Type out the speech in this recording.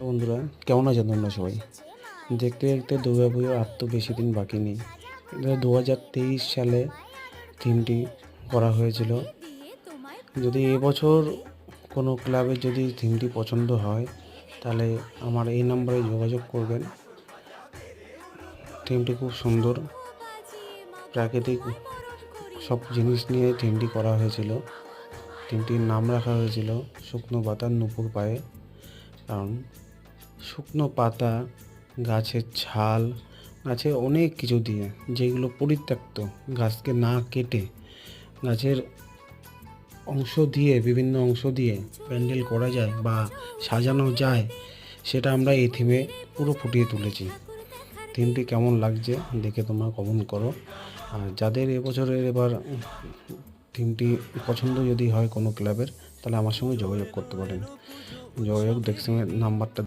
বন্ধুরা, কেমন আছেন তোমরা সবাই? দেখতে দেখতে দুর্গাপুজোর আর তো বেশি দিন বাকি নেই। এটা 2023 সালে থিমটি করা হয়েছিল। যদি এবছর কোনো ক্লাবের যদি থিমটি পছন্দ হয়, তাহলে আমার এই নাম্বারে যোগাযোগ করবেন। থিমটি খুব সুন্দর, প্রাকৃতিক সব জিনিস নিয়ে থিমটি করা হয়েছিল। থিমটির নাম রাখা হয়েছিল শুকনো পাতার নূপুর পায়ে। কারণ শুকনো পাতা, গাছের ছাল, গাছের অনেক কিছু দিয়ে, যেগুলো পরিত্যক্ত, গাছকে না কেটে গাছের অংশ দিয়ে, বিভিন্ন অংশ দিয়ে প্যান্ডেল করা যায় বা সাজানো যায়, সেটা আমরা এই থিমে পুরো ফুটিয়ে তুলেছি। থিমটি কেমন লাগছে দেখে তোমরা কমেন্ট করো। আর যাদের এবছরের এবার থিমটি পছন্দ যদি হয় কোনো ক্লাবের, তাহলে আমার সঙ্গে যোগাযোগ করতে পারেন। যোগাযোগ ডেস্ক্রিপশনে নাম্বারটা